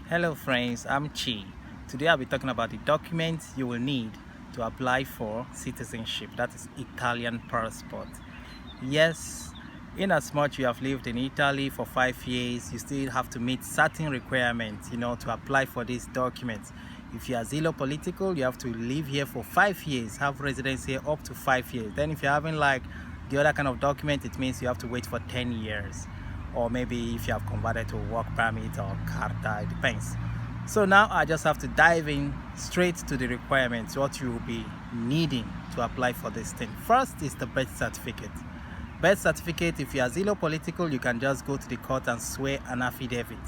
Hello friends, I'm Chi. Today I'll be talking about the documents you will need to apply for citizenship, that is Italian passport. Yes, in as much you have lived in Italy for 5 years, you still have to meet certain requirements, to apply for these documents. If you are zero political, you have to live here for 5 years, have residence here up to 5 years. Then if you're having like the other kind of document, it means you have to wait for 10 years. Or maybe if you have converted to work permit or carta, it depends. So now I just have to dive in straight to the requirements, what you will be needing to apply for this thing. First is the birth certificate. Birth certificate, if you are zero political, you can just go to the court and swear an affidavit.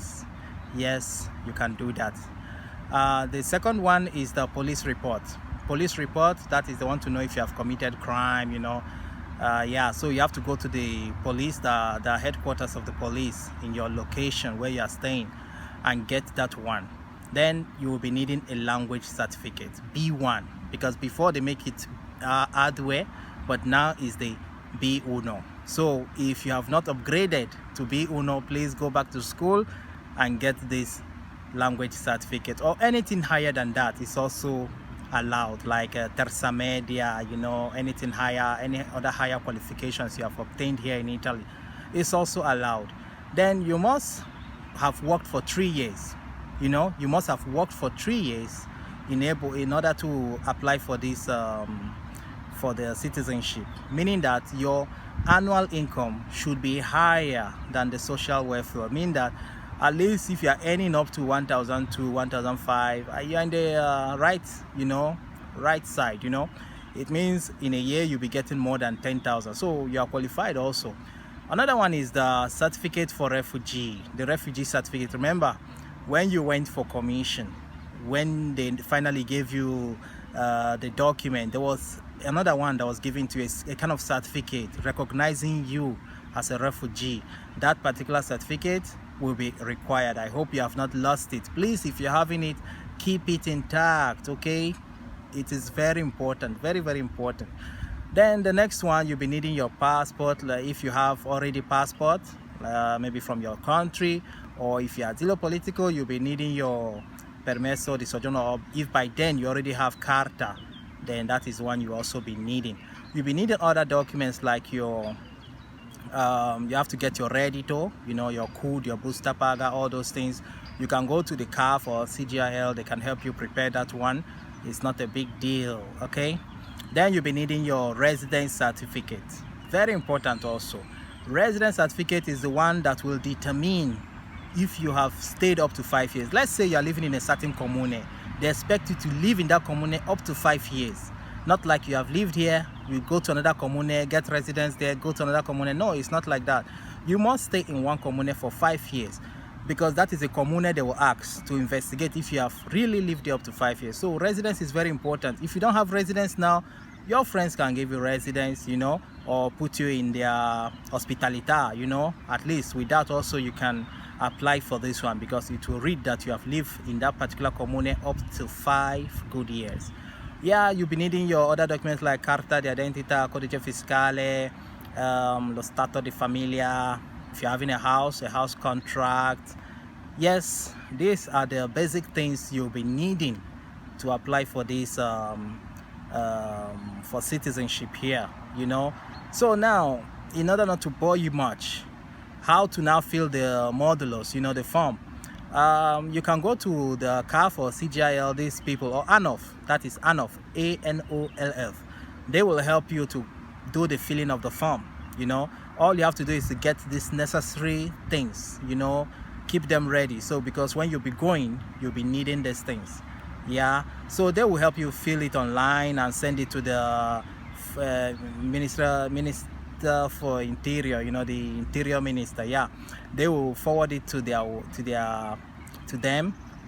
Yes, you can do that. The second one is the police report. Police report, that is the one to know if you have committed crime, so you have to go to the police, the headquarters of the police in your location where you are staying, and get that one. Then you will be needing a language certificate, B1, because before they make it hardware, but now is the B1. So if you have not upgraded to B1, please go back to school and get this language certificate, or anything higher than that is also allowed, like terza media, anything higher, any other higher qualifications you have obtained here in Italy is also allowed. Then you must have worked for 3 years. You must have worked for 3 years in order to apply for this for the citizenship, meaning that your annual income should be higher than the social welfare, meaning that at least if you are earning up to 1,002, 1,005, you're in the right side. It means in a year you'll be getting more than 10,000, so you are qualified also. Another one is the certificate for refugee, the refugee certificate. Remember when you went for commission, when they finally gave you the document, there was another one that was given to you, a kind of certificate recognizing you as a refugee. That particular certificate will be required. I hope you have not lost it. Please, if you're having it, keep it intact, okay? It is very important, very, very important. Then the next one, you'll be needing your passport, like if you have already passport, maybe from your country, or if you are zero political, you'll be needing your permesso di soggiorno, or if by then you already have carta, then that is one you also be needing. You'll be needing other documents like your you have to get your reddito, your CUD, your busta paga, all those things. You can go to the CAF or CGIL, they can help you prepare that one. It's not a big deal, okay? Then you'll be needing your residence certificate. Very important also. Residence certificate is the one that will determine if you have stayed up to 5 years. Let's say you're living in a certain commune. They expect you to live in that commune up to 5 years. Not like you have lived here, you go to another commune, get residence there, go to another commune. No, it's not like that. You must stay in one commune for 5 years, because that is a commune they will ask to investigate if you have really lived there up to 5 years. So residence is very important. If you don't have residence now, your friends can give you residence, or put you in their hospitalita, at least. With that also you can apply for this one, because it will read that you have lived in that particular commune up to 5 good years. Yeah, you'll be needing your other documents like carta di identità, codice fiscale, lo stato di famiglia, if you're having a house contract. Yes, these are the basic things you'll be needing to apply for this for citizenship here, So now, in order not to bore you much, how to now fill the modulus, the form. You can go to the CAF or CGIL, these people, or ANOF, that is ANOF, ANOLF. They will help you to do the filling of the form, All you have to do is to get these necessary things, keep them ready. So because when you'll be going, you'll be needing these things. Yeah, so they will help you fill it online and send it to the Minister for Interior, the Interior Minister. Yeah, they will forward it to them,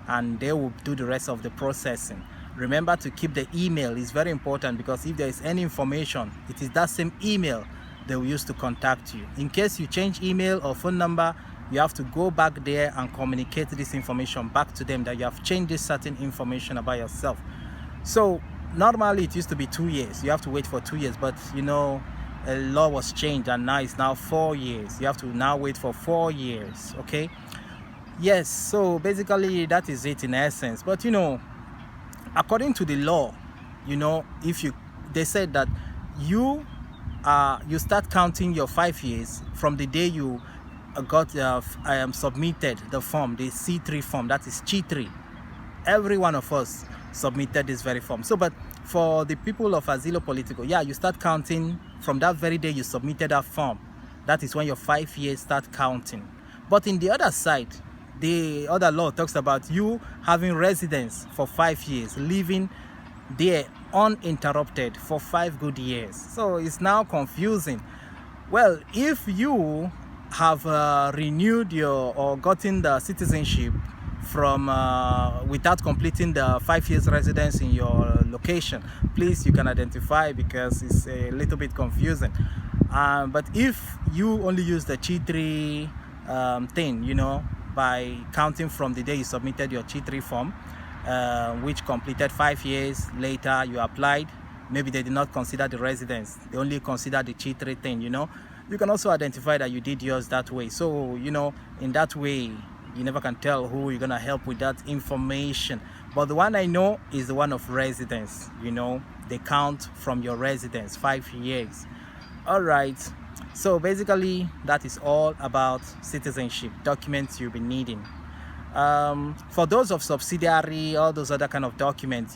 and they will do the rest of the processing. Remember to keep the email. It's very important, because if there is any information, it is that same email they will use to contact you. In case you change email or phone number, you have to go back there and communicate this information back to them, that you have changed this certain information about yourself. So normally it used to be 2 years. You have to wait for 2 years, but a law was changed and now it's now 4 years. You have to now wait for 4 years, okay? Yes, so basically that is it in essence. But according to the law, if they said that you you start counting your 5 years from the day you got submitted the form, the C3 form, that is G3. Every one of us submitted this very form. So, but for the people of Asilo Political, yeah, you start counting from that very day you submitted that form. That is when your 5 years start counting. But in the other side, the other law talks about you having residence for 5 years, living there uninterrupted for 5 good years. So it's now confusing. Well, if you have renewed your or gotten the citizenship from without completing the 5 years residence in your location, please, you can identify, because it's a little bit confusing. But if you only use the G3 thing, by counting from the day you submitted your G3 form, which completed 5 years later, you applied, maybe they did not consider the residence, they only consider the G3 thing, you can also identify that you did yours that way. So, in that way, you never can tell who you're gonna help with that information. But the one I know is the one of residence. They count from your residence, 5 years. All right, so basically that is all about citizenship documents you'll be needing. For those of subsidiary, all those other kind of documents,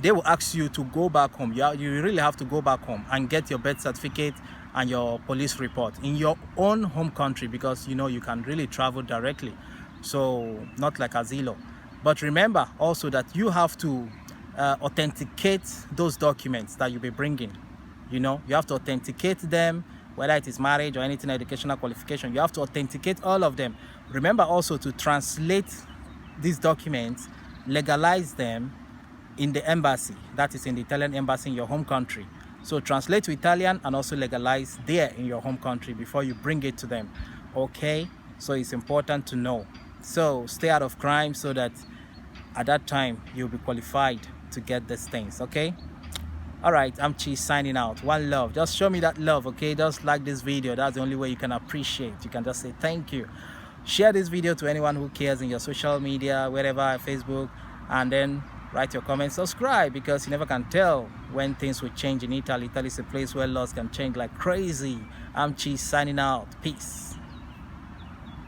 they will ask you to go back home. You really have to go back home and get your birth certificate and your police report in your own home country, because you can really travel directly, so not like Asilo. But remember also that you have to authenticate those documents that you'll be bringing. You have to authenticate them, whether it is marriage or anything, educational qualification. You have to authenticate all of them. Remember also to translate these documents, legalize them in the embassy, that is in the Italian embassy in your home country. So translate to Italian and also legalize there in your home country before you bring it to them. Okay, so it's important to know. So stay out of crime, so that at that time you'll be qualified to get these things. Okay, all right, I'm Chi signing out. One love. Just show me that love. Okay, just like this video. That's the only way you can appreciate. You can just say thank you. Share this video to anyone who cares in your social media, wherever, Facebook, and then write your comments, subscribe, because you never can tell when things will change in Italy. Italy is a place where laws can change like crazy. I'm Chi signing out. Peace.